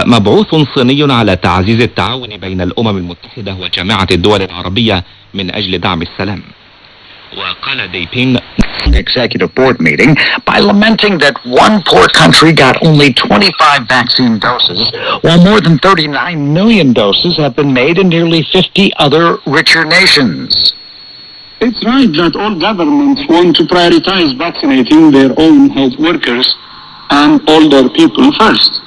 مبعوث صيني على تعزيز التعاون بين الأمم المتحدة وجامعة الدول العربية من أجل دعم السلام. وقال ديبين executive board meeting by lamenting that one poor country got only 25 vaccine doses, while more than 39 million doses have been made in nearly 50 other richer nations. It's right that all governments want to prioritize vaccinating their own health workers and older people first.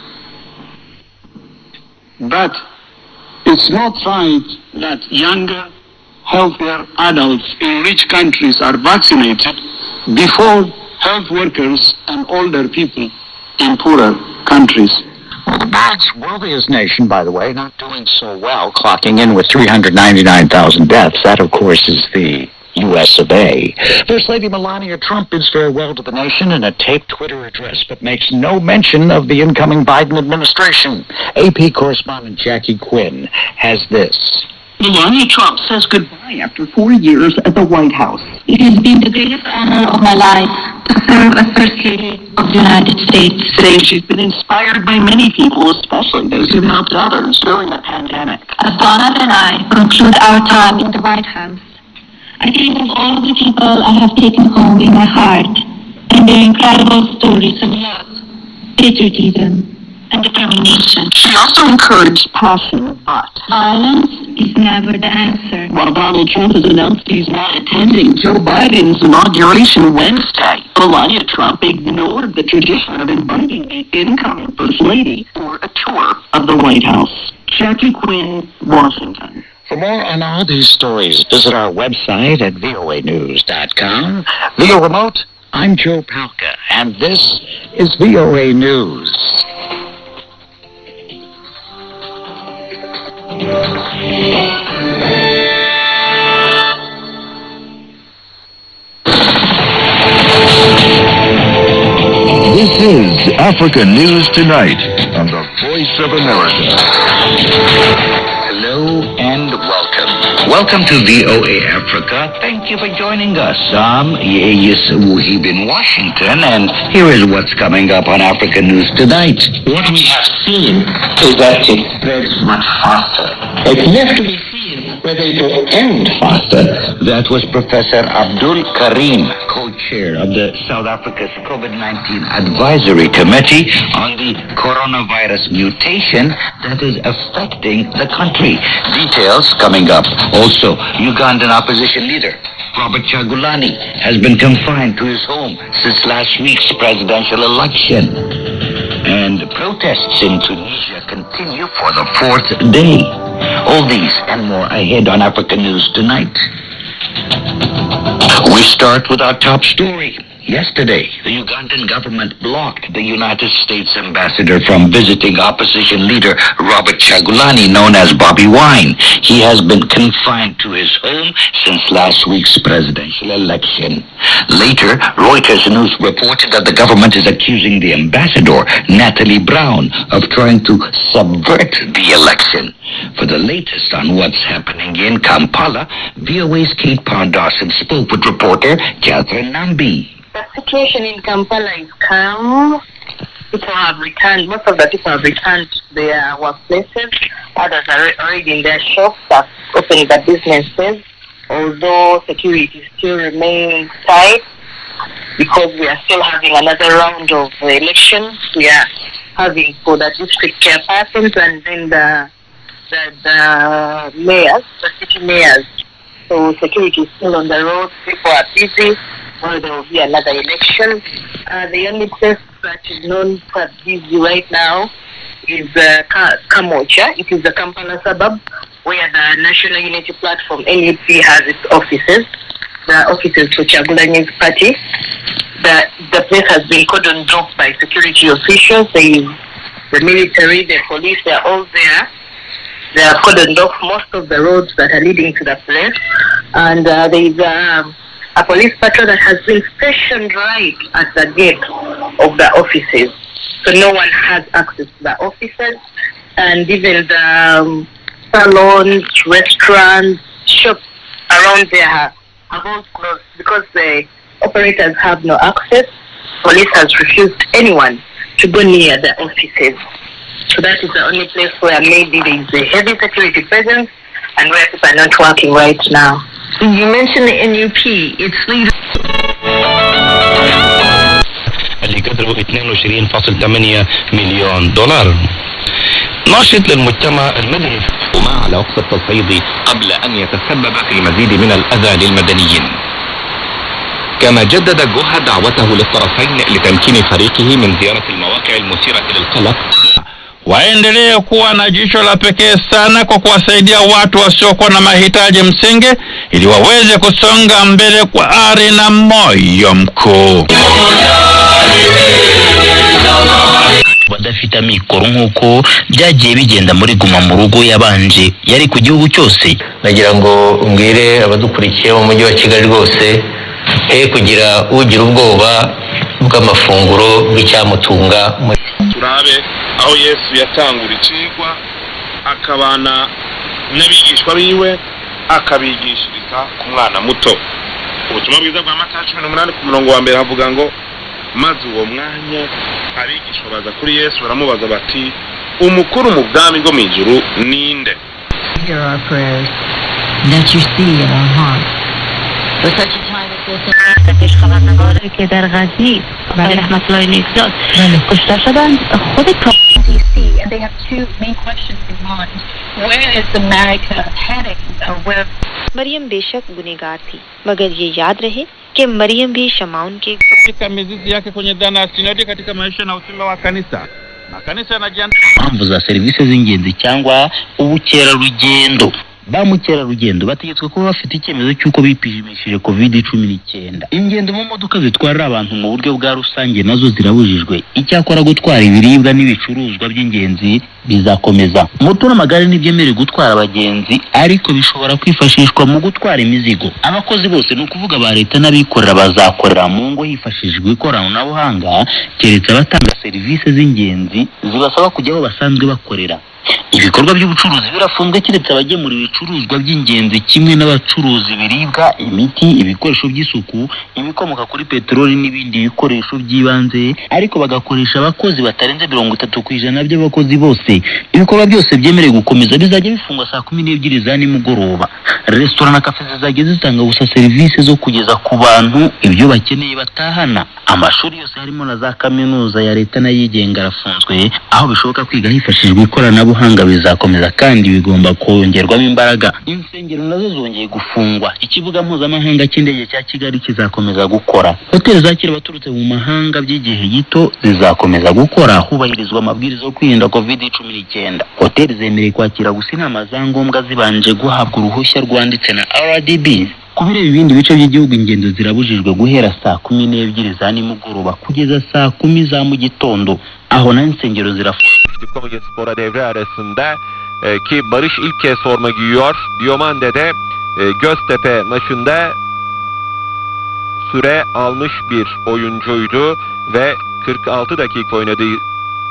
But it's not right that younger, healthier adults in rich countries are vaccinated before health workers and older people in poorer countries. Well, the world's wealthiest nation, by the way, not doing so well, clocking in with 399,000 deaths. That, of course, is the U.S. of A. First Lady Melania Trump bids farewell to the nation in a taped Twitter address, but makes no mention of the incoming Biden administration. AP correspondent Jackie Quinn has this. Melania Trump says goodbye after 4 years at the White House. It has been the greatest honor of my life to serve as First Lady of the United States. Today she's been inspired by many people, especially those who helped others during the pandemic. As Donald and I conclude our time in the White House, I think of all the people I have taken home in my heart and their incredible stories of love, patriotism, and determination. She also encouraged passion, but violence is never the answer. While Donald Trump has announced he's not attending Joe Biden's inauguration Wednesday, Melania Trump ignored the tradition of inviting the incoming First Lady for a tour of the White House. Jackie Quinn, Washington. For more on all these stories, visit our website at voanews.com. Via remote, I'm Joe Palca, and this is VOA News. This is Africa News Tonight on the Voice of America. Hello and welcome. Welcome to VOA Africa. Thank you for joining us. Yes, we've in Washington, and here is what's coming up on Africa News Tonight. What we have seen is that it spreads much faster. It's left to be seen whether it will end faster. That was Professor Abdul Karim, co-chair of the South Africa's COVID-19 Advisory Committee on the coronavirus mutation that is affecting the country. Details coming up. Also, Ugandan opposition leader Robert Kyagulanyi has been confined to his home since last week's presidential election. And protests in Tunisia continue for the 4th day. All these and more ahead on Africa News Tonight. We start with our top story. Yesterday, the Ugandan government blocked the United States ambassador from visiting opposition leader Robert Kyagulanyi, known as Bobby Wine. He has been confined to his home since last week's presidential election. Later, Reuters News reported that the government is accusing the ambassador, Natalie Brown, of trying to subvert the election. For the latest on what's happening in Kampala, VOA's Kate Pondawson spoke with reporter Catherine Nambi. The situation in Kampala is calm. People have returned, most of the people have returned to their workplaces. Others are already in their shops, are opening their businesses, although security still remains tight because we are still having another round of elections. We are having for the district chairpersons and then the mayors, the city mayors. So security is still on the road. People are busy. Or there will be another election. The only place that is known for busy right now is Kamocha. It is the Kampala suburb where the National Unity Platform, NUP, has its offices. The offices for Kyagulanyi's party. The place has been cordoned off by security officials. The military, the police, they are all there. They have cordoned off most of the roads that are leading to the place. And there is a police patrol that has been stationed right at the gate of the offices. So no one has access to the offices. And even the salons, restaurants, shops around there have all closed because the operators have no access. Police has refused anyone to go near the offices. So that is the only place where maybe there is a heavy security presence and where people are not working right now. You mentioned the NUP. Its leader. اللي قدروا 22.8 مليون دولار. ناشط للمجتمع المدني وما على وقف التصعيد قبل أن يتسبب في المزيد من الأذى للمدنيين. كما جدد جوها دعوته للطرفين لتمكين فريقه من زيارة المواقع المثيرة للقلق. Waendelee kuwa na jicho la pekee sana kwa kuwasaidia watu wasiokuwa na mahitaji msingi ili waweze kusonga mbele kwa ari na moyo mkuu. Badafite amikoro nk'uko byagiye bigenda muri guma mu rugo yabanje yari ku gihugu cyose. Nagira ngo mbwire abadukurikiye mu mujyi wa Kigali rwose kugira ugira ubwoba bw'amafunguro bw'icyamutunga. Turabe aho Yesu yatangura icigwa akabana n'abigishwa biwe akabigishiriza ku mwana muto. Ubutumwa bwiza bwa Matayo 18 ku murongo wa mbere havuga ngo maze uwo mwanya abigishwa baza kuri Yesu baramubaza bati umukuru mu bwami bwo mu ijuru ninde? Hear our prayers that you see in our hearts. For such a time as this, که در غزنی برای رحمت الله نیکزاد کشته شدند خود And they have two main questions in mind. Where is America heading? Where Maryam बेशक गुनहगार थी, मगर ये याद रहे कि मरियम भी शमाउन के katika mizizi yake kwenye dhana ya sinodi katika maisha na utume wa kanisa. Na kanisa yanajiandaa mpamvu za serivisi z'ingenzi cyangwa ubukerarugendo. Ba mukerarugendo bategetswe kuba bafite icyemezo cy'uko bipimishije COVID-19. Ingendo mu modoka zitwara abantu mu buryo bwa rusange nazo zirabujijwe. Icyakora gutwara ibiribwa n'ibicuruzwa by'ingenzi bizakomeza. Moto n'amagare ntibyemerewe gutwara abagenzi, ariko bishobora kwifashishwa mu gutwara imizigo. Abakozi bose ni ukuvuga ba leta n'abikorera bazakorera mu ngo hifashishijwe ikoranabuhanga, keretse abatanga serivisi z'ingenzi zibasaba kujya aho basanzwe bakorera. Ibikorwa by'ubucuruzi birafunzwe keretse abagemura ibicuruzwa by'ingenzi kimwe n'abacuruzi ibiribwa, imiti, ibikoresho by'isuku, ibikomoka kuri peteroli n'ibindi bikoresho by'ibanze, ariko bagakoresha abakozi batarenze 30% by'abakozi bose. Ibikorwa byose byemerewe gukomeza bizajya bifungwa saa 12 za nimugoroba. Restaurant na cafe zizajya zitanga gusa serivisi zo kugeza ku bantu ibyo bakeneye batahana. Amashuri yose harimo na za kaminuza ya leta n'ayigenga arafunzwe, aho bishoboka kwiga hifashishijwe ikoranabuhanga bizakomeza kandi bigomba kongerwamo imbaraga. Insengero nazo zongeye gufungwa. Ikibuga mpuzamahanga cy'indege cya Kigali kizakomeza gukora. Hoteli zakira abaturutse mu mahanga by'igihe gito zizakomeza gukora, hubahirizwa amabwiriza yo kwirinda COVID-19. Hoteli zemerewe kwakira gusa inama za ngombwa zibanje guhabwa uruhushya rwanditse na RDB. Kubireba ibindi bice by'igihugu ingendo zirabujijwe guhera saa 12 za nimugoroba kugeza saa 10 za mu gitondo. Aho na insengero zirafunzwe. Konyaspora devre arasında ki Barış ilk kez forma giyiyor. Diomande'de Göztepe maçında süre almış bir oyuncuydu ve 46 dakika oynadığı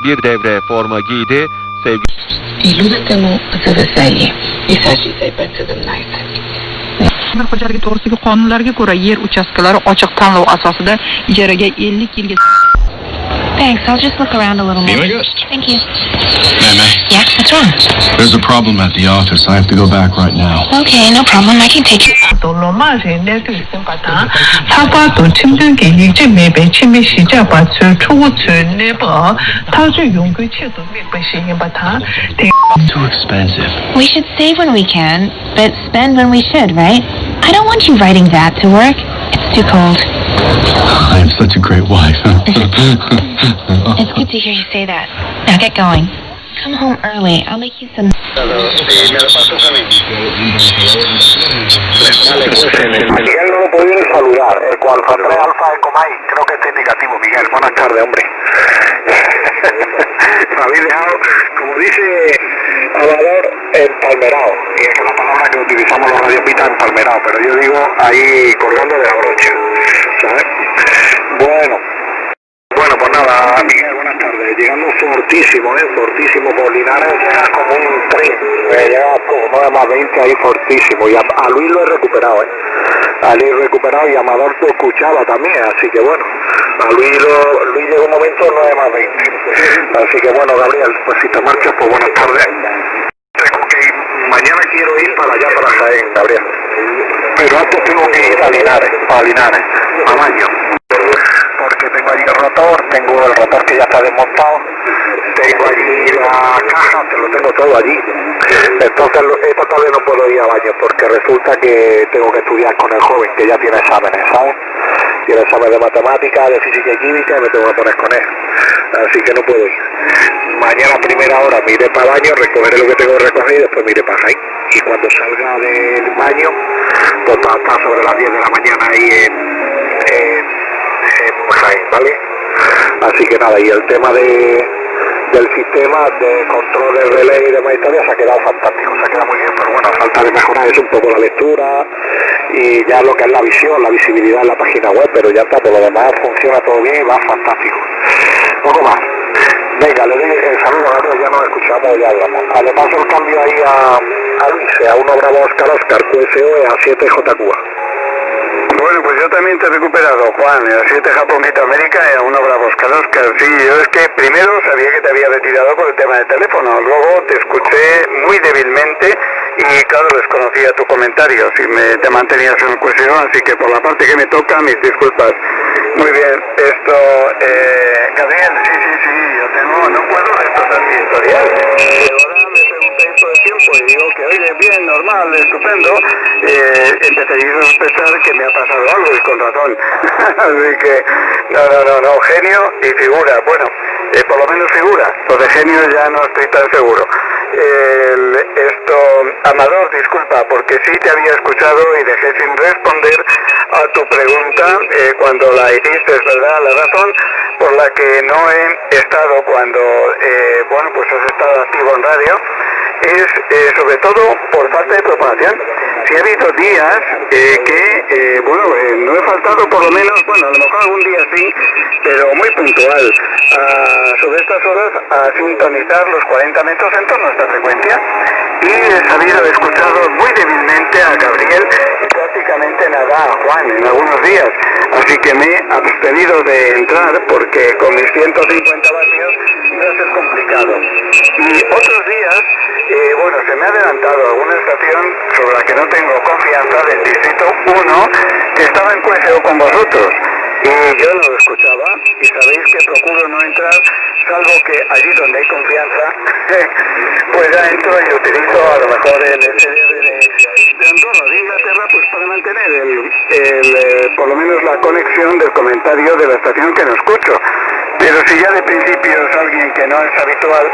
bir devre forma giydi. Xo'jaligi to'g'risidagi qonunlarga ko'ra yer uchastkalari ochiq tanlov asosida ijaraga 50 yilga. Thanks, I'll just look around a little more. Thank you. Meme. Yeah, what's wrong? There's a problem at the office. I have to go back right now. Okay, no problem. I can take you. Too expensive. We should save when we can, but spend when we should, right? I don't want you riding that to work. It's too cold. I am such a great wife. It's good to hear you say that. Now get going. Come home early. I'll make you some... Miguel, no lo pudieron saludar. Eco Alfa 3 Alfa Eco Mike. Creo que este es negativo, Miguel. Buenas tardes, hombre. Me habéis dejado, como dice Amador, empalmerado. Y es que la palabra que utilizamos los radiopistas, empalmerado. Pero yo digo ahí colgando de la brocha. ¿Sabes? Bueno, pues nada, Miguel, buenas tardes. llegando fortísimo, fortísimo por Linares, llega como un tren, llega como 9 más 20 ahí fortísimo, y a Luis lo he recuperado, a Luis recuperado, y a Amador se escuchaba también, así que bueno, a Luis llegó un momento 9 más 20, así que bueno, Gabriel, pues si te marchas, pues buenas tardes. Tengo que ir, mañana quiero ir para allá, para Jaén, Gabriel, pero antes tengo que ir a Linares, a Baño, porque tengo allí tengo el rotor que ya está desmontado, tengo allí la caja, te lo tengo todo allí. Entonces esta tarde no puedo ir a Baño porque resulta que tengo que estudiar con el joven que ya tiene exámenes, ¿sabes? Tiene exámenes de matemáticas, de física y química, y me tengo que poner con él. Así que no puedo ir. Mañana a primera hora me iré para Baño, recogeré lo que tengo que recoger y después me iré para Jaén. Y cuando salga del baño, pues para estar sobre las 10 de la mañana ahí en Jaén, ¿vale? Así que nada, y el tema del sistema de control de relay y demás historias se ha quedado fantástico, se ha quedado muy bien, pero bueno, falta de mejorar es un poco la lectura y ya lo que es la visión, la visibilidad en la página web, pero ya está, por lo demás funciona todo bien y va fantástico. Poco más. Venga, le doy el saludo a todos, ya nos escuchamos y ya hablamos. Le paso el cambio ahí a Luis, a 1 Bravo Oscar QSO y a 7 JQA. Bueno, pues yo también te he recuperado, Juan, a 7 Japonquita América y a 1 Bravo Oscar. Sí, yo es que primero sabía que te había retirado por el tema del teléfono, luego te escuché muy débilmente y claro, desconocía tu comentario, si te mantenías en el QSO, así que por la parte que me toca, mis disculpas. Muy bien, esto, Gabriel, sí, yo tengo, no puedo destrozar mi historial. Y ahora me preguntáis todo el tiempo y digo que oye, bien, normal, estupendo, empezaréis a sospechar que me ha pasado algo y con razón. Así que, no, genio y figura, bueno, por lo menos figura, lo de genio ya no estoy tan seguro. Amador, disculpa, porque sí te había escuchado y dejé sin responder a tu pregunta cuando la hiciste, es verdad, la razón por la que no he estado cuando, pues has estado activo en radio, es sobre todo por falta de propagación. Si ha habido días no he faltado por lo menos, a lo mejor algún día sí, pero muy puntual, sobre estas horas a sintonizar los 40 metros en torno a esta frecuencia y he sabido, he escuchado muy débilmente a Gabriel y prácticamente nada a Juan en algunos días, así que me he abstenido de entrar porque con mis 150 vatios va a ser complicado. Y otros días, se me ha adelantado alguna estación sobre la que no tengo confianza del distrito 1 que estaba en QSO con vosotros. Y yo no lo escuchaba y sabéis que procuro no entrar salvo que allí donde hay confianza pues ya entro y utilizo a lo mejor el SSB de Andorra, de Inglaterra, pues para mantener por lo menos la conexión del comentario de la estación que no escucho. Pero si ya de principio es alguien que no es habitual,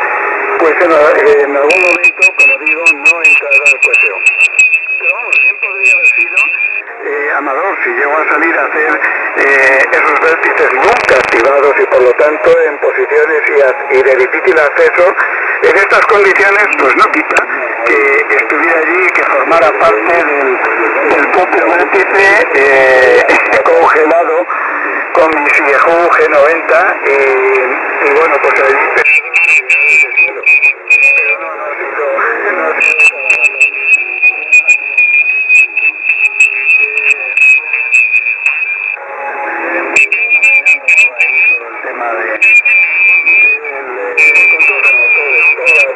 pues en algún momento, como digo, no entrará al QSO. Pero vamos, bien podría haber sido Amador, si llego a salir a hacer esos vértices nunca activados y por lo tanto en posiciones y de difícil acceso, en estas condiciones pues no quita que estuviera allí y que formara parte del propio vértice congelado con mi Siehu G90 y bueno, pues allí pero no ha sido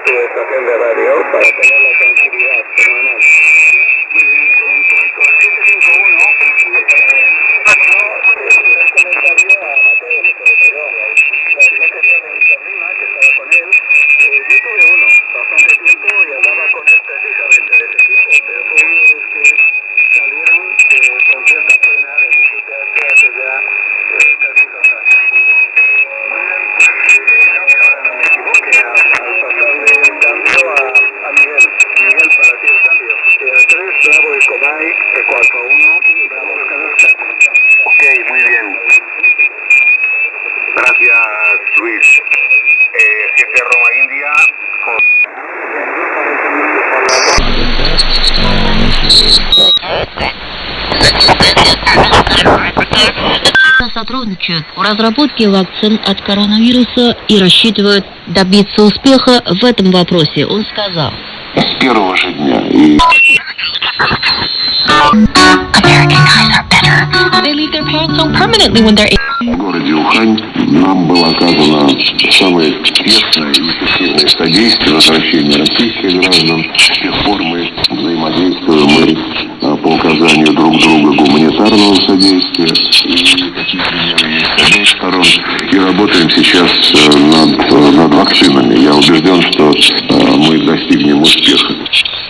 tu estación de radio para tener la tranquilidad semanal. En cuanto al 751, el comentario a Mateo que se retiró. La estrategia de Mr. Lima, que estaba con él, yo tuve uno bastante tiempo y hablaba con él precisamente de ese tipo. сотрудничают в разработке вакцин от коронавируса и рассчитывают добиться успеха в этом вопросе. Он сказал. С первого же дня. И... They leave their parents home permanently when they're В городе Ухань нам было оказано самое тесное и эффективное содействие возвращения российских граждан. С тех пор мы взаимодействуем по указанию друг друга гуманитарного содействия. И такие примеры есть с обеих сторон. И работаем сейчас над вакцинами. Я убежден, что мы достигнем успеха.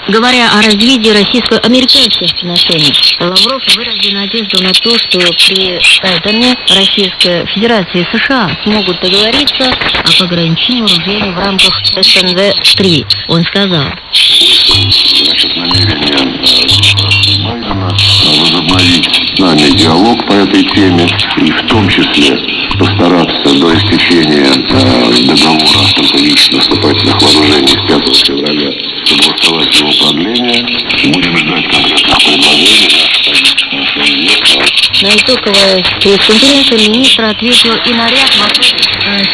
Говоря о развитии российско-американских отношений, Лавров выразил надежду на то, что при Байдене Российская Федерация и США смогут договориться о пограничении вооружений в рамках СНВ-3. Он сказал. Значит, намерение Байдена возобновить с нами диалог по этой теме и в том числе постараться до истечения договора о стратегических наступательных вооружениях 5 февраля согласовать его продление. Будем ждать конкретных предложений. На итоговой пресс-конференции министр ответил и на ряд вопросов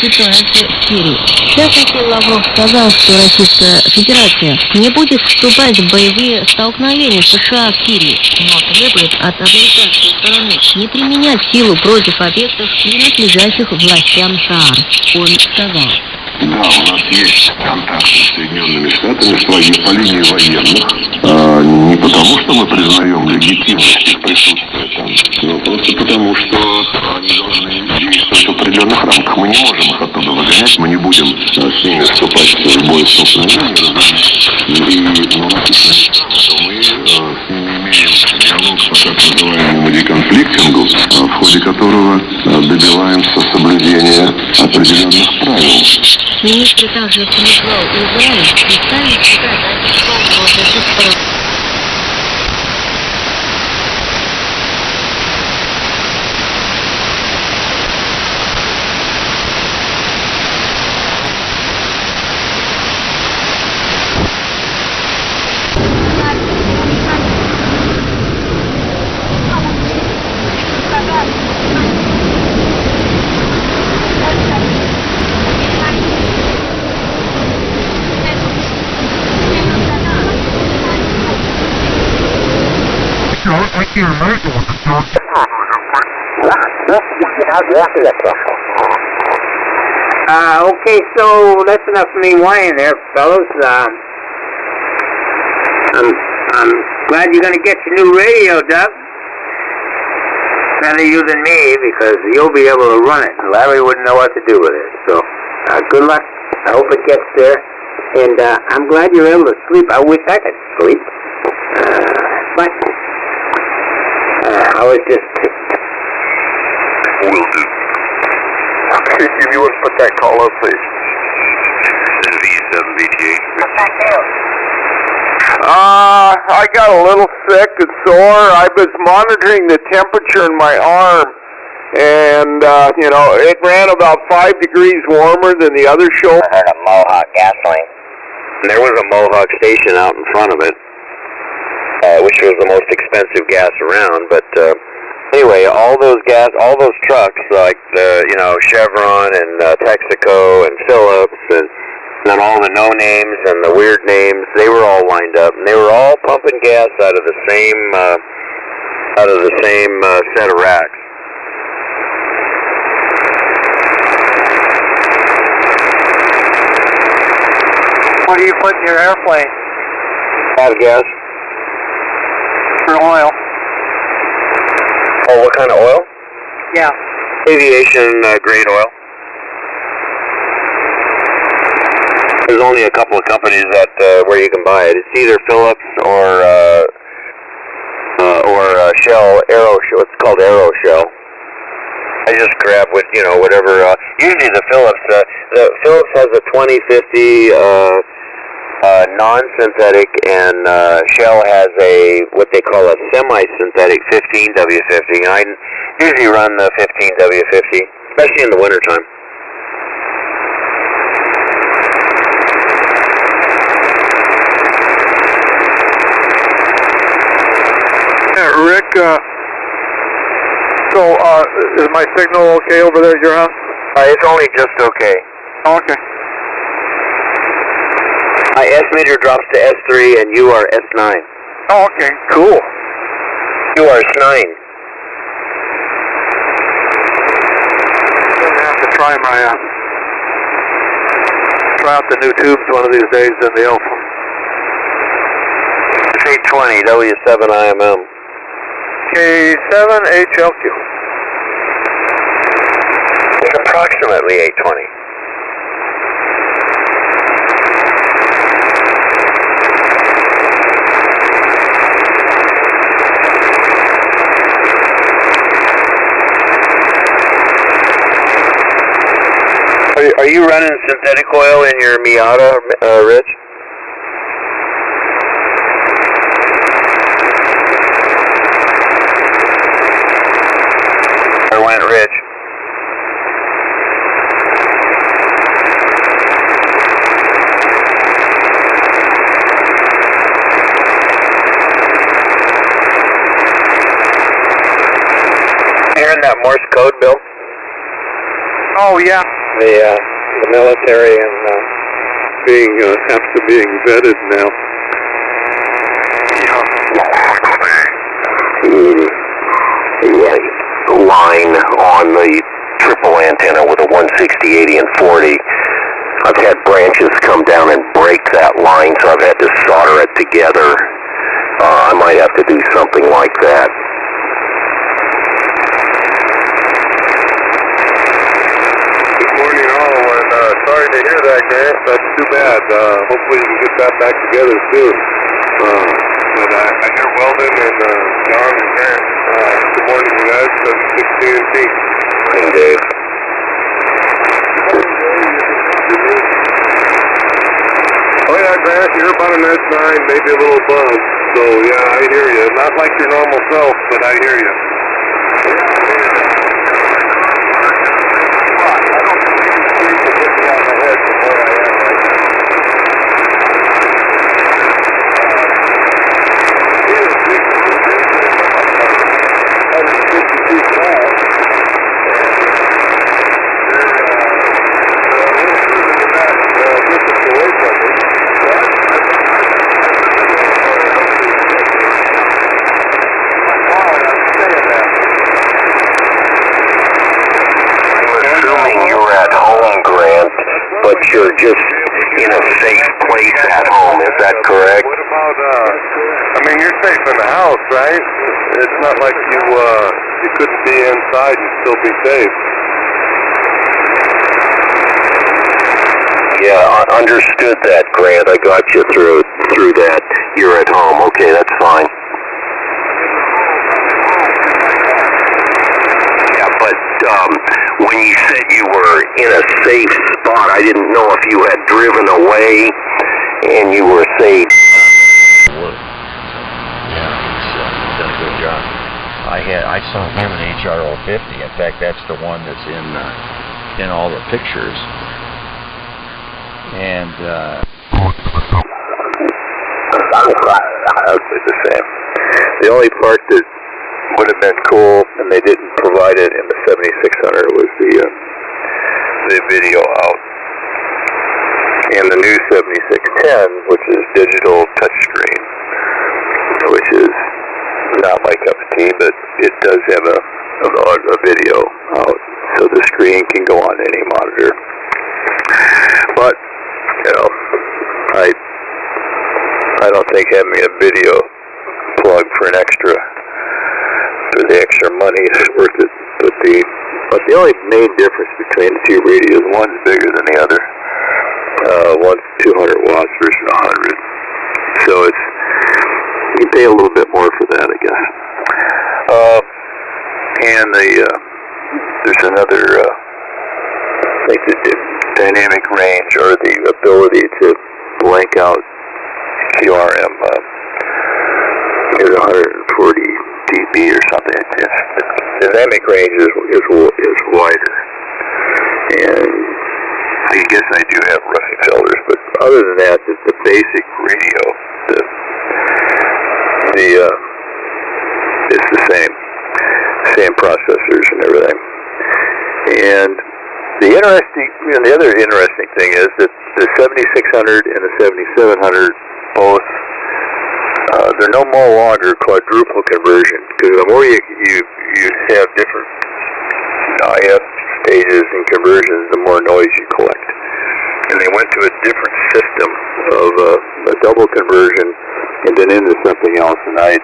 ситуации в Сирии. В частности, Лавров сказал, что Российская Федерация не будет вступать в боевые столкновения США в Сирии, но требует от американской стороны не применять силу против объектов, принадлежащих властям ШААР. Он сказал. Да, у нас есть контакты с Соединенными Штатами по линии военных. Не потому, что мы признаем легитимность их присутствия там, но просто потому, что они должны действовать в определенных рамках. Мы не можем их оттуда выгонять, мы не будем с ними вступать в бой столкновения. Но написано, что мы с ними имеем диалог по так называемому деконфликтингу, в ходе которого добиваемся соблюдения определенных правил. Министр также призвал Израиль представить себя Okay, so that's enough of me whining there, fellas. I'm glad you're going to get your new radio, Doug. Better you than me, because you'll be able to run it. Larry wouldn't know what to do with it. So, good luck. I hope it gets there. And I'm glad you're able to sleep. I wish I could sleep. But I was just... Will do. Okay, if you would put that call up, please. V7BTA. I got a little sick and sore. I was monitoring the temperature in my arm, and, it ran about 5 degrees warmer than the other shoulder. I heard a Mohawk gasoline. There was a Mohawk station out in front of it, which was the most expensive gas around, but, anyway, all those trucks, like Chevron and Texaco and Phillips and then all the no-names and the weird names, they were all lined up, and they were all pumping gas out of the same set of racks. What do you put in your airplane? Gas. For oil. Oh, what kind of oil? Yeah. Aviation grade oil. There's only a couple of companies where you can buy it. It's either Phillips or Shell, what's called Aero Shell. I just grab whatever. Usually the Phillips has a 2050 non-synthetic, and Shell has what they call a semi-synthetic 15W50. I usually run the 15W50, especially in the wintertime. Rick, So, is my signal okay over there at your house? It's only just okay. Oh, okay. My S meter drops to S3 and you are S9. Oh, okay. Cool. You are S9. I'm gonna have to try try out the new tubes one of these days in the Alpha. It's 820 W7 IMM. K7 HLQ. It's approximately 820. Are you running synthetic oil in your Miata, Rich? Or went Rich? Hearing that Morse code, Bill? Oh, yeah. The military and have to being vetted now. The line on the triple antenna with a 160, 80, and 40. I've had branches come down and break that line, so I've had to solder it together. I might have to do something like that. Sorry to hear that, Grant. That's too bad. Hopefully you can get that back together soon. But I hear Weldon and John and Grant. Good morning, you guys. 716 T. Hey, Dave. Oh, yeah, Grant. You're about an S9, maybe a little above. So, yeah, I hear you. Not like your normal self, but I hear you. You're just in a safe place at home, is that correct? What about, you're safe in the house, right? It's not like you couldn't be inside and still be safe. Yeah, I understood that, Grant. I got you through that. You're at home. Okay, that's fine. Yeah, but when you said you were in a safe spot, I didn't know if you had driven away and you were safe. Yeah, he's done a good job. I saw him in HRO 50. In fact, that's the one that's in all the pictures. And the same. The only part that would have been cool, and they didn't provide it in the 7600, was the video out. And the new 7610, which is digital touchscreen, which is not my cup of tea, but it does have a video out, so the screen can go on any monitor. But I don't think having a video plug for the extra money is worth it. But the only main difference between the two radios, one's bigger than the other. One's 200 watts versus 100. So you pay a little bit more for that, I guess. And there's another, I think the dynamic range, or the ability to blank out QRM is 140 dB or something. The dynamic range is wider. And I guess I do have roughing filters, but other than that, the basic radio, it's the same. same processors and everything. And the other interesting thing is that the 7600 and the 7700 both, they're no longer quadruple conversion, because the more you have different IF stages and conversions, the more noise you collect. And they went to a different system of a double conversion and then into something else. And I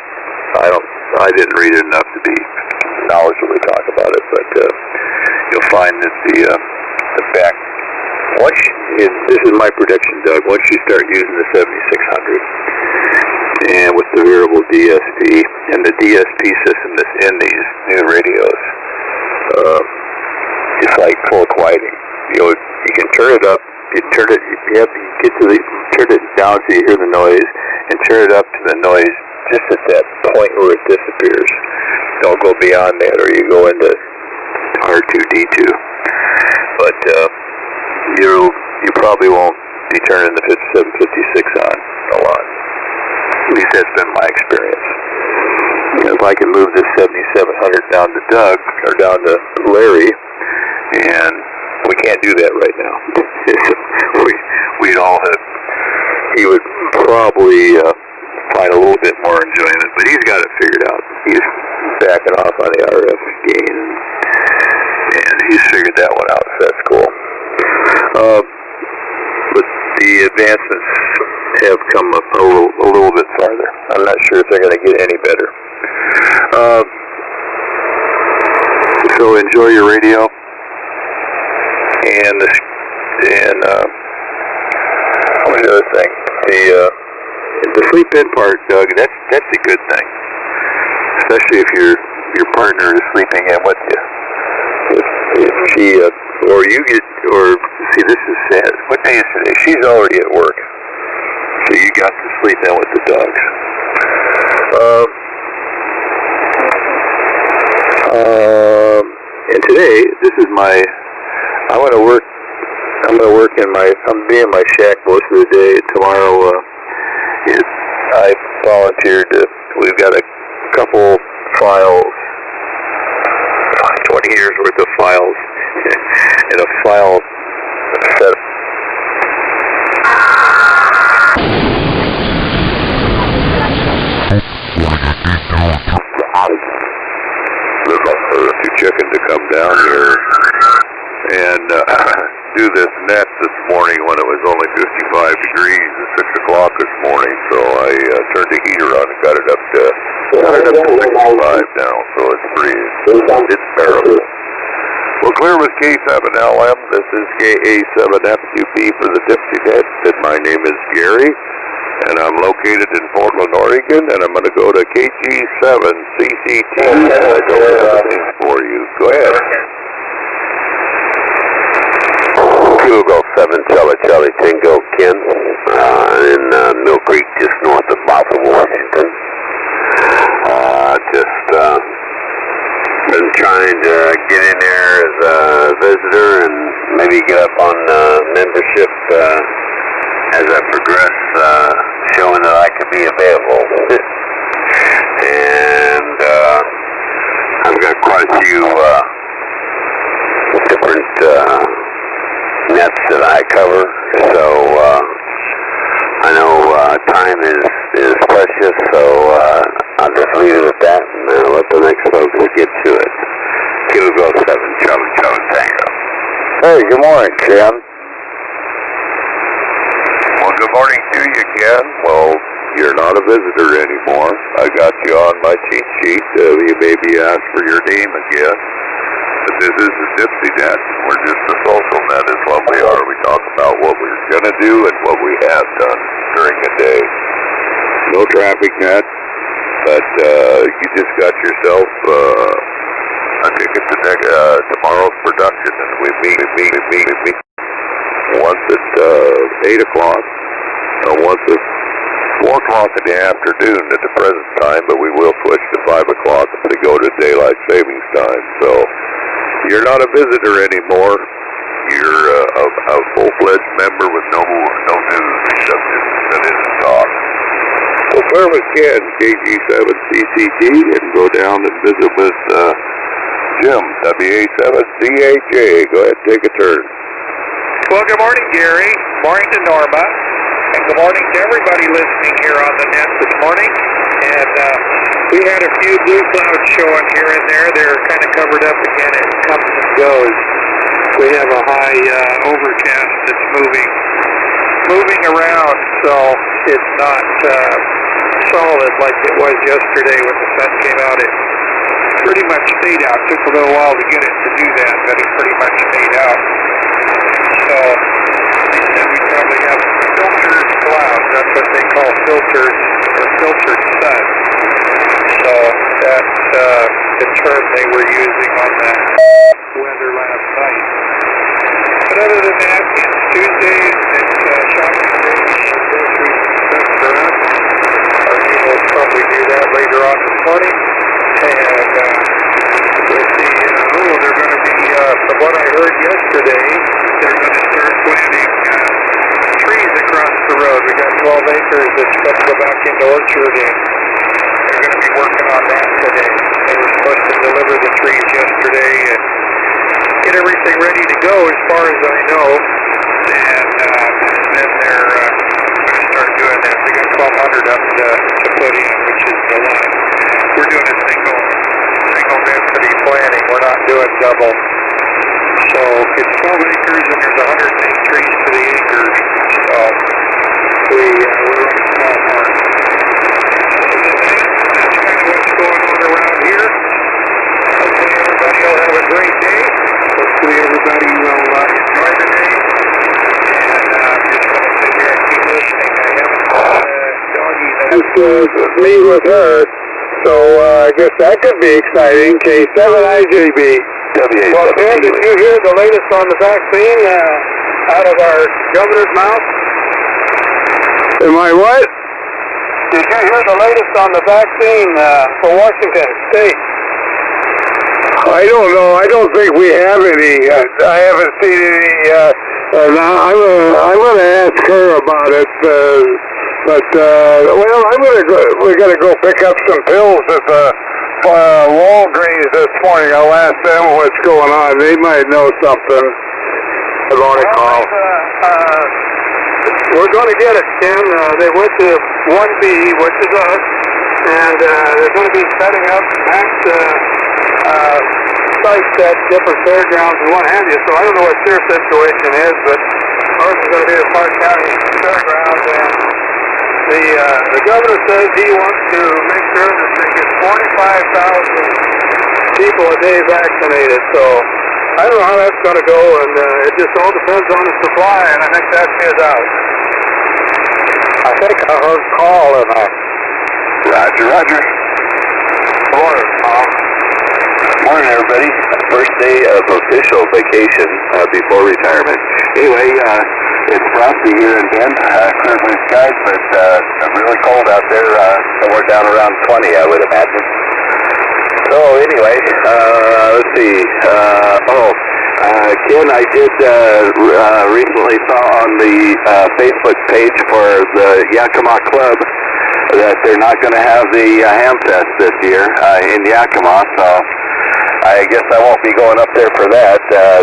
didn't read it enough to be knowledgeable to talk about it, but you'll find that the back. This is my prediction, Doug. Once you start using the 7600 and with the variable DSP and the DSP system that's in these new radios, it's like torque lighting. You can turn it up. Turn it down so you hear the noise, and turn it up to the noise just at that point where it disappears. Don't go beyond that, or you go into R2D2. But you probably won't be turning the 5756 on a lot. At least that's been my experience. If I can move this 7700 down to Doug, or down to Larry, and we can't do that right now. He would probably find a little bit more enjoyment, but he's got it figured out. He's backing off on the RF gain, and he's figured that one out, so that's cool. But the advancements have come up a little bit farther. I'm not sure if they're going to get any better. So enjoy your radio. And what's the other thing? The sleep in part, Doug. That's a good thing, especially if your partner is sleeping in with you. If she this is sad. What day is today? She's already at work, so you got to sleep in with the dogs. And today, this is my. I'm gonna work in my. I'm be in my shack most of the day. Tomorrow, I volunteered. We've got a couple files, 20 years worth of files, in a file set. A few chickens to come down here and do this net this morning when it was only 55 degrees at 6 o'clock this morning. So I turned the heater on and got it up to 65 now. So it's bearable. Well, clear with K7LM. This is KA7FQP for the Dipsy Net. And my name is Gary. And I'm located in Portland, Oregon, and I'm going to go to KG7CCT. I don't have anything for you. Go ahead. Kilo 7, Charlie Tango, Ken, in Mill Creek, just north of Bothell, Washington. Been trying to get in there as a visitor and maybe get up on membership as I progress, showing that I can be available. And I've got quite a few different nets that I cover, so I know time is precious, so I'll just leave it at that and let the next folks get to it. Kilo 7, Charlie Tango. Hey, good morning, Ken. Well, good morning to you, Ken. Well, you're not a visitor anymore. I got you on my cheat sheet. You may be asked for your name again. But this is the Dipsy Net. We're just a social net is what we are. We talk about what we're going to do and what we have done during the day. No traffic net, but you just got yourself, I think it's tomorrow's production, and we meet once at 8 o'clock, once at 4 o'clock in the afternoon at the present time, but we will push to 5 o'clock to go to daylight savings time. So you're not a visitor anymore. You're a full-fledged member with no news except that it is talk. So clear with Ken, KG7CCG, and go down and visit with Jim, WA7CHA. Go ahead and take a turn. Well, good morning, Gary. Morning to Norma. And good morning to everybody listening here on the net this morning. And we had a few blue clouds showing here and there. They're kind of covered up again. It comes and goes. We have a high overcast that's moving around, so it's not solid like it was yesterday when the sun came out. It pretty much stayed out. Took a little while to get it to do that, but it pretty much stayed out. So they said we probably have filtered clouds. That's what they call filters, or filtered sun. So that's the term they were using on the weather last night. But other than that, it's Tuesday. It's shopping day for groceries and stuff for us. Our team will probably do that later on this morning. And we'll see. They're going to be, from what I heard yesterday, they're going to start planting trees across the road. We got 12 acres that's going to go back into orchard, and they're going to be working on that today. They were supposed to deliver the trees yesterday and get everything ready to go as far as I know. And then they're going to start doing that. We got 1,200 up to put in, which is a lot. We're doing a single density planting. We're not doing double. So it's 12 acres and there's 108 trees to the acre. So we're running small farm. That's kind of what's going on around here. Hopefully everybody will have a great day. Hopefully everybody will enjoy the day. And I'm just going to sit here and keep listening. I haven't doggy that. Meet with her. So I guess that could be exciting. K7IJB. Well, Ken, did you hear the latest on the vaccine out of our governor's mouth? Am I what? Did you hear the latest on the vaccine for Washington State? I don't know. I don't think we have any. I haven't seen any. I'm going to ask her about it. But we're going to go pick up some pills at the Walgreens this morning. I'll ask them what's going on. They might know something. Good morning, Carl. We're going to get it, Ken. They went to 1B, which is us, and they're going to be setting up next sites at different fairgrounds and what have you. So I don't know what your situation is, but ours is going to be the Park County Fairgrounds, and the governor says he wants to make sure that they get 45,000 people a day vaccinated. So I don't know how that's going to go, and it just all depends on the supply, and I think that's his out. I think I heard Carl in that. Roger. Good morning, Tom. Morning, everybody. First day of official vacation before retirement. Anyway, it's frosty here in Bend. Clear blue skies, but really cold out there. Somewhere down around 20, I would imagine. So anyway, let's see. Ken, I did recently saw on the Facebook page for the Yakima Club that they're not going to have the Ham Fest this year in Yakima, so I guess I won't be going up there for that.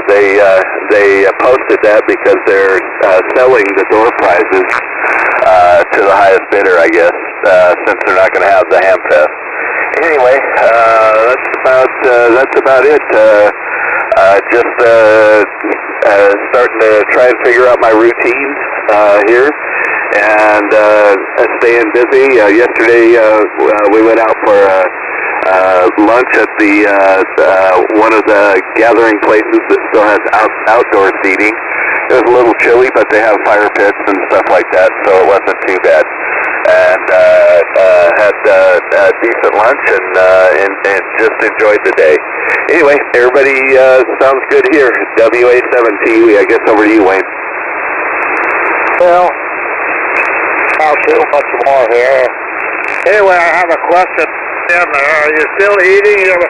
They posted that because they're selling the door prizes to the highest bidder, I guess, since they're not going to have the Ham Fest. Anyway, that's about it. Just starting to try and figure out my routine here, and staying busy. Yesterday we went out for lunch at the one of the gathering places that still has outdoor seating. It was a little chilly, but they have fire pits and stuff like that, so it wasn't too bad. And had a decent lunch and just enjoyed the day. Anyway, everybody sounds good here. WA7T, I guess over to you, Wayne. Well, not too much more here. Anyway, I have a question. Tim, are you still eating your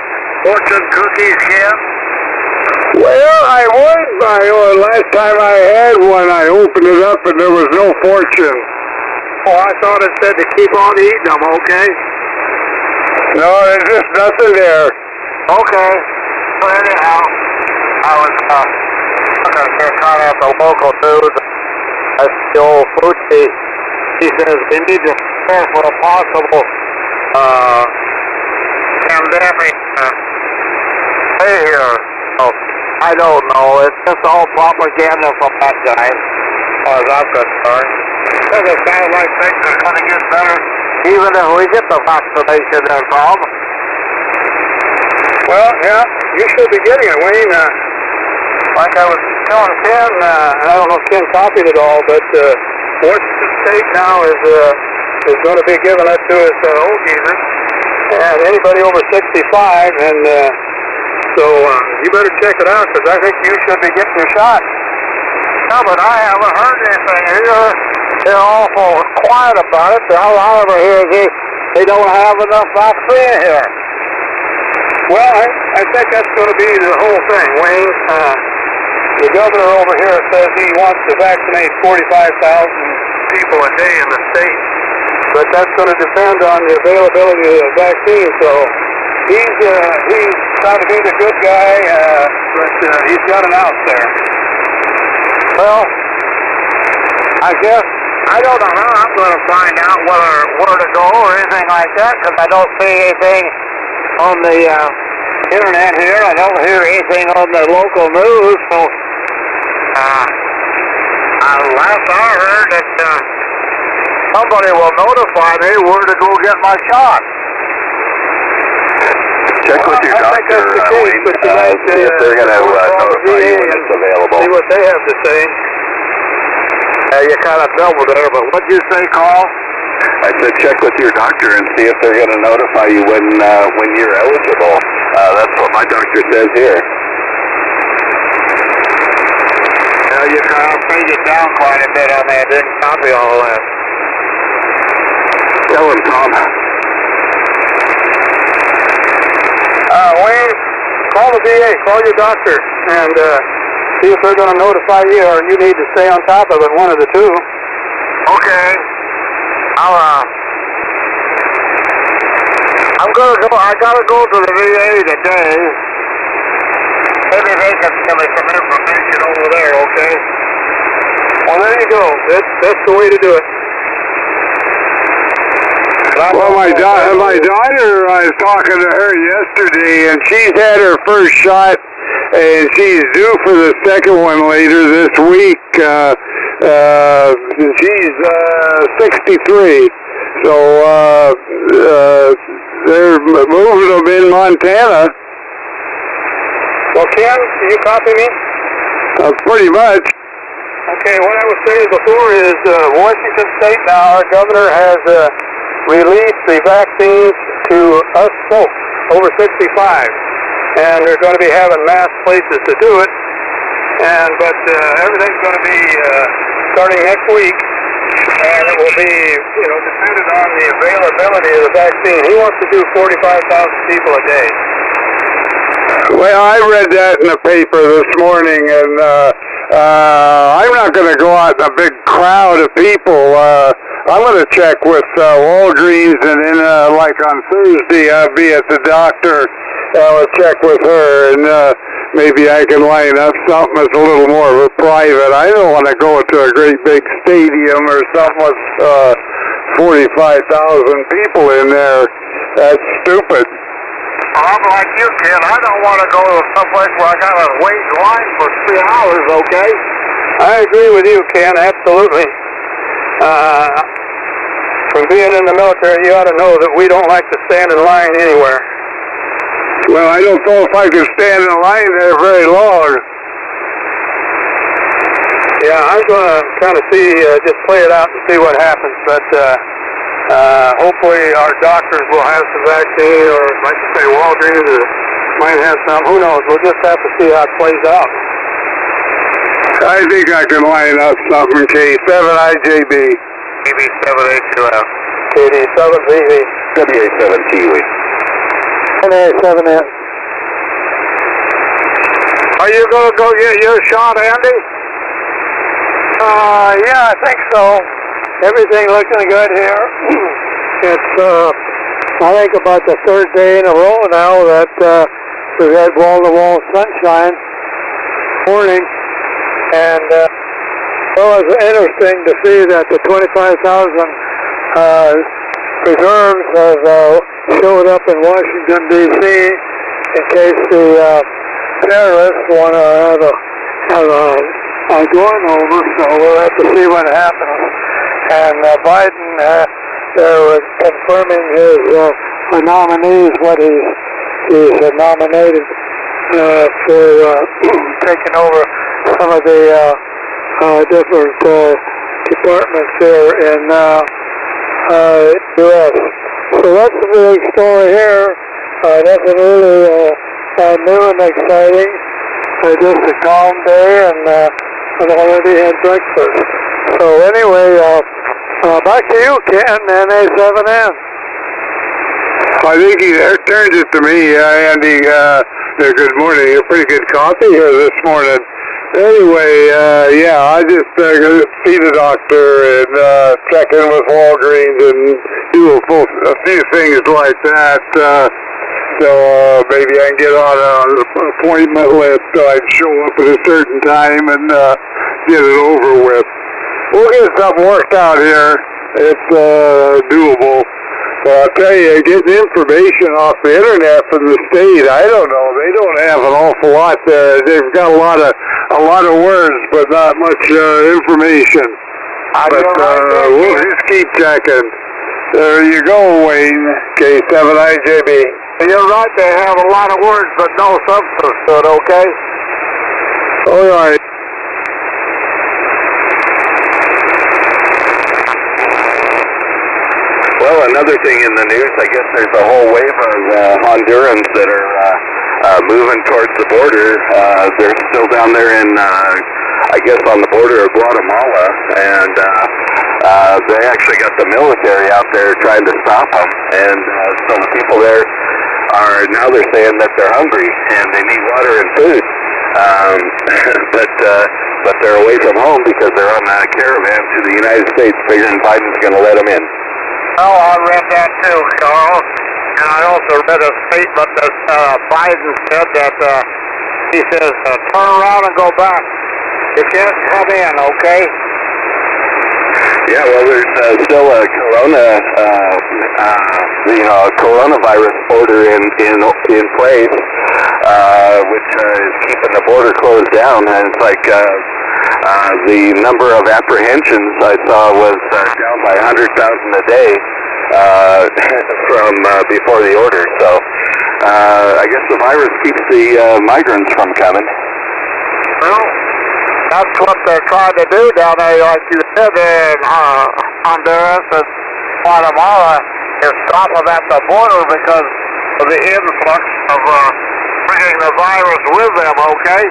fortune cookies, Ken? Well, I was. Last time I had one, I opened it up and there was no fortune. Oh, I thought it said to keep on eating them, okay? No, there's just nothing there. Okay. Well, anyhow, I was looking here kind of at the local news. That's the old food chief. He says we need to prepare for a possible pandemic stay here. So, I don't know. It's just all propaganda from that guy, as far as I'm concerned. Doesn't sound like things are going to get better, even if we get the vaccination involved. Well, yeah, you should be getting it, Wayne. Like I was telling Ken, and I don't know if Ken copied it all, but Washington State now is going to be giving it to its old geezers, and anybody over 65, and so you better check it out, because I think you should be getting your shot. No, but I haven't heard anything here. They're awful quiet about it. All I ever hear is they don't have enough vaccine here. Well, I think that's going to be the whole thing, Wayne. The governor over here says he wants to vaccinate 45,000 people a day in the state, but that's going to depend on the availability of the vaccine. So he's trying to be the good guy, but he's got an out there. Well, I guess I don't know how I'm going to find out where to go or anything like that, because I don't see anything on the internet here. I don't hear anything on the local news. So last I heard that somebody will notify me where to go get my shot. Check with your doctor, Wayne, see if they're going to notify you when it's available. See what they have to say. You kind of doubled there, but what'd you say, Carl? I said check with your doctor and see if they're going to notify you when you're eligible. That's what my doctor says here. You kind of faded down quite a bit on that. Didn't copy all that. Tell him, Tom. Wayne, call the VA, call your doctor, and see if they're going to notify you, or you need to stay on top of it, one of the two. Okay. I'm going to go, I got to go to the VA today. Maybe they can give me some information over there, okay? Well, there you go. That's the way to do it. Well, my daughter, I was talking to her yesterday, and she's had her first shot, and she's due for the second one later this week. She's 63, so they're moving them in Montana. Well, Ken, can you copy me? Pretty much. Okay, what I was saying before is Washington State now, our governor has released the vaccines to us folks over 65, and they're going to be having mass places to do it. But everything's going to be starting next week, and it will be, dependent on the availability of the vaccine. He wants to do 45,000 people a day. Well, I read that in the paper this morning, and I'm not going to go out in a big crowd of people. I'm going to check with Walgreens, and then, like on Thursday, I'll be at the doctor. I'll check with her, and maybe I can line up something that's a little more of a private. I don't want to go to a great big stadium or something with 45,000 people in there. That's stupid. I'm like you, kid. I don't want to go to someplace where I got to wait in line for 3 hours, okay? I agree with you, Ken, absolutely. From being in the military, you ought to know that we don't like to stand in line anywhere. Well, I don't know if I could stand in line there very long. Yeah, I'm going to kind of see, just play it out and see what happens, but hopefully our doctors will have some vaccine, or like you say, Walgreens might have some. Who knows? We'll just have to see how it plays out. I think I can line up something, K7IJB. KB7A2F. KD7VV. WA7TV. NA7N. Are you going to go get your shot, Andy? Yeah, I think so. everything looking good here. It's, I think about the third day in a row now that we've had wall-to-wall sunshine morning. And well, it's interesting to see that the 25,000 reserves have showed up in Washington, D.C. in case the terrorists want to have a going-over, so we'll have to see what happens. And Biden, they're confirming his nominees, what he's nominated for taking over some of the different departments here in U.S. So that's the big story here. Nothing really new and exciting. Just a calm day, and I've already had breakfast. So anyway, back to you, Ken, NA7N. I think he turns it to me, Andy. Good morning. A pretty good coffee here this morning. Anyway, I just gonna see the doctor and check in with Walgreens and do a few things like that. So maybe I can get on an appointment list so I can show up at a certain time and get it over with. We'll get something worked out here. It's doable. But I'll tell you, getting information off the internet from the state, I don't know. They don't have an awful lot there. They've got a lot of words, but not much information. But we'll just keep checking. There you go, Wayne. K7IJB. You're right, they have a lot of words, but no substance to it, okay? All right. Well, another thing in the news, I guess there's a whole wave of Hondurans that are moving towards the border. They're still down there in, I guess, on the border of Guatemala, and they actually got the military out there trying to stop them. And so the people there now they're saying that they're hungry and they need water and food. But they're away from home because they're on a caravan to the United States, figuring Biden's going to let them in. Oh, I read that too, Carl. And I also read a statement that Biden said that he says, turn around and go back. You can't come in, okay? Yeah, well, there's still a coronavirus order in place, which is keeping the border closed down. And it's like the number of apprehensions I saw was down by 100,000 a day from before the order. So I guess the virus keeps the migrants from coming. Well, that's what they're trying to do down there, like you said, in Honduras and Guatemala, is stop them at the border because of the influx of bringing the virus with them, okay?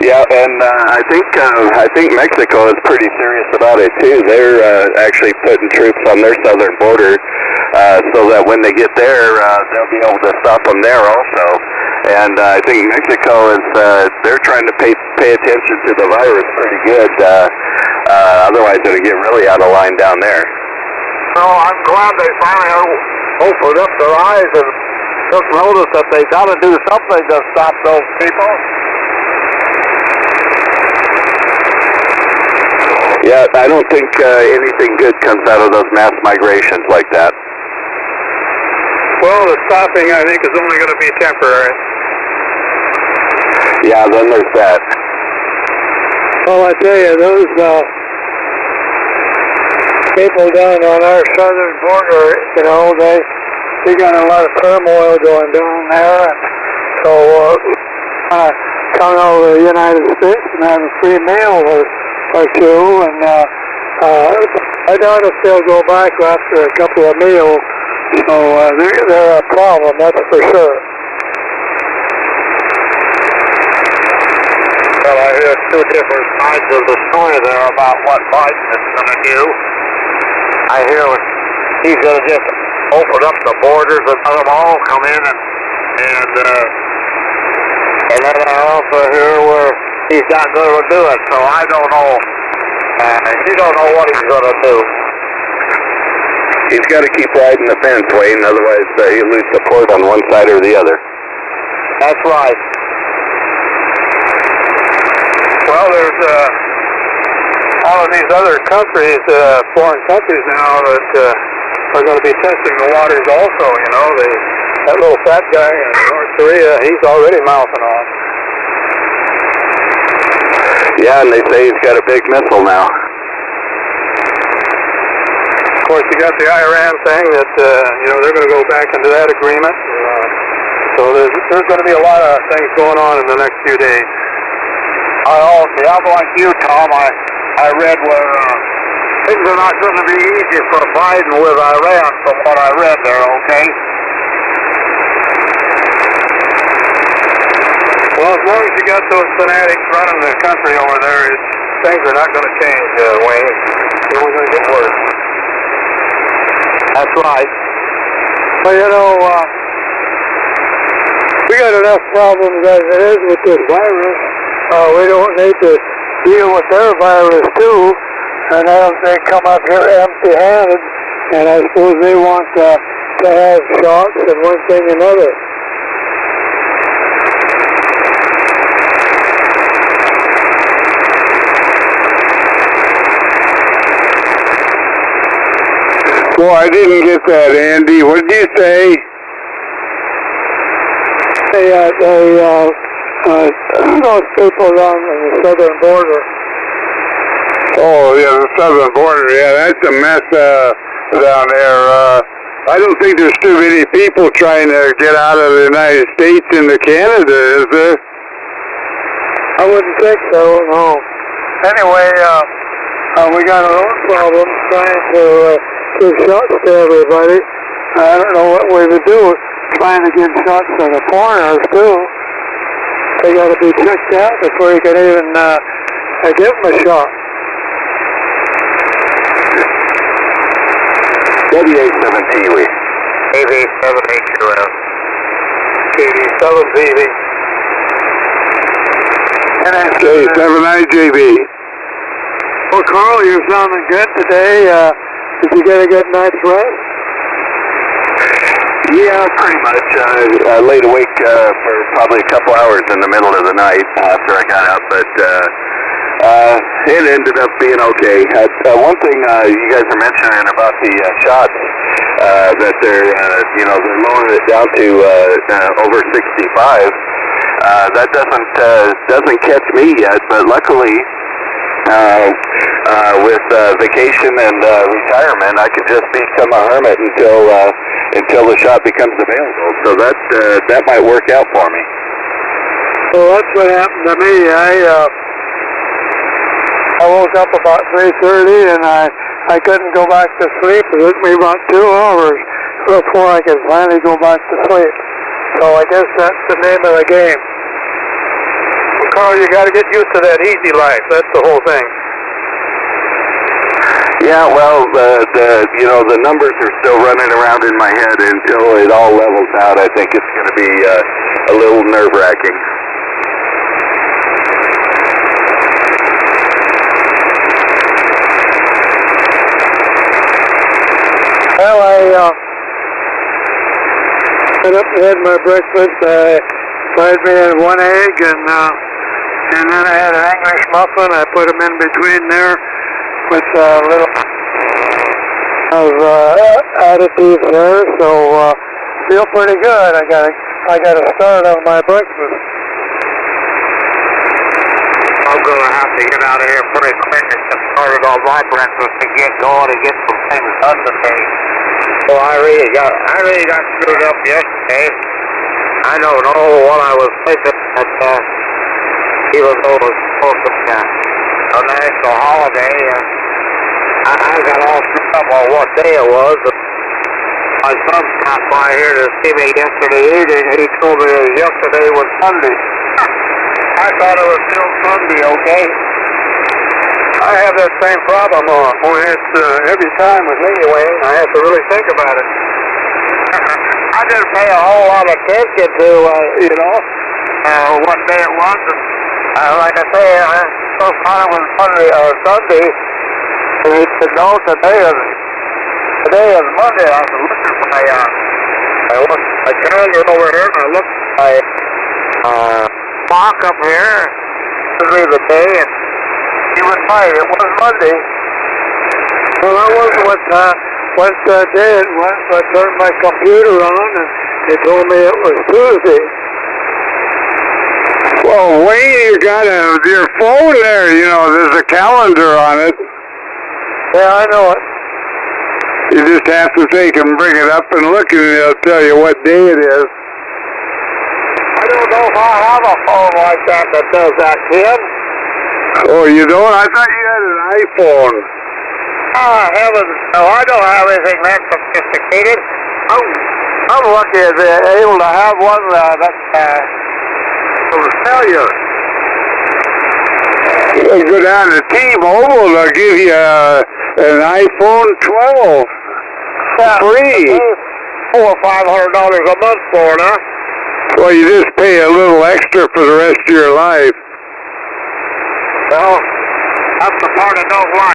Yeah, and I think Mexico is pretty serious about it too. They're actually putting troops on their southern border so that when they get there, they'll be able to stop them there also. And I think Mexico is they're trying to pay attention to the virus pretty good. Otherwise, it'll get really out of line down there. So I'm glad they finally opened up their eyes and took notice that they got to do something to stop those people. Yeah, I don't think anything good comes out of those mass migrations like that. Well, the stopping, I think, is only going to be temporary. Yeah, then there's that. Well, I tell you, those people down on our southern border, you know, they got a lot of turmoil going down there, and so come over to the United States and have a free meal or two, and I doubt if they'll go back after a couple of meals. So they're a problem, that's for sure. Well, I hear two different sides of the story there about what Biden is going to do. I hear he's going to just open up the borders and let them all come in, and then I also hear where he's not going to do it. So I don't know You don't know what he's going to do. He's got to keep riding the fence, Wayne, otherwise he'll lose support on one side or the other. That's right. Well, there's all of these other countries, foreign countries now that are going to be testing the waters also, you know. That little fat guy in North Korea, he's already mouthing off. Yeah, and they say he's got a big missile now. Of course, you got the Iran thing that, they're going to go back into that agreement. So there's going to be a lot of things going on in the next few days. I'm like you, Tom. I read where things are not going to be easy for Biden with Iran from what I read there, okay? Well, as long as you got those fanatics running the country over there, things are not going to change, Wayne. It's only going to get worse. That's right. Well, we got enough problems as it is with this virus. We don't need to deal with their virus too, and they come up here empty-handed, and I suppose they want to have shots and one thing and another. Well, I didn't get that, Andy. What did you say? Those people down on the southern border. Oh, yeah, the southern border. Yeah, that's a mess down there. I don't think there's too many people trying to get out of the United States into Canada, is there? I wouldn't think so, no. Anyway, we got our own problems trying to give shots to everybody. I don't know what we would do trying to give shots to the foreigners, too. They got to be checked out before you can even give them a shot. WA7TV. AV7HQS. KD7TV. K79JB. Well, Carl, you're sounding good today. Did you get a good night's rest? Yeah, pretty much. I laid awake for probably a couple hours in the middle of the night after I got up, but it ended up being okay. One thing you guys are mentioning about the shots, that they're lowering it down to over 65. That doesn't catch me yet, but luckily, with vacation and retirement, I could just become a hermit until the shot becomes available. So that might work out for me. Well, that's what happened to me. I woke up about 3:30 and I couldn't go back to sleep. It took me about 2 hours before I could finally go back to sleep. So I guess that's the name of the game. Well, Carl, you got to get used to that easy life. That's the whole thing. Yeah, well, the numbers are still running around in my head until it all levels out. I think it's going to be a little nerve-wracking. Well, I got up and had my breakfast. I fried me in 1 egg, and then I had an English muffin. I put them in between there with a little of additives there, so feel pretty good. I got a start on my breakfast. I'm gonna have to get out of here pretty quick and get started on my breakfast to get going and get some things done today. So I really got screwed up yesterday. I don't know what I was thinking, but even though it was supposed to be a national holiday, I got all screwed up on what day it was. My son stopped by here to see me yesterday evening, and he told me that yesterday was Sunday. I thought it was still Sunday, okay? I have that same problem when it's every time with me, Wayne. I have to really think about it. I didn't pay a whole lot of attention to, what day it was. And, like I say, I first thought it was Sunday, He said, no, today is Monday. I was looking at my calendar over here, and I looked at my clock up here. This is the day, and he was right. It was Monday. Well, that wasn't what day it was. So I turned my computer on, and they told me it was Tuesday. Well, Wayne, you got your phone there, you know, there's a calendar on it. Yeah, I know it. You just have to take and bring it up and look, and it'll tell you what day it is. I don't know if I have a phone like that does that, kid. Oh, you don't? I thought you had an iPhone. Heavens, no, I don't have anything that sophisticated. I'm lucky to be able to have one that will tell you. You go down to T-Mobile, they'll give you an iPhone 12 free. $400 or $500 a month for it, huh? Well, you just pay a little extra for the rest of your life. Well, that's the part I don't like.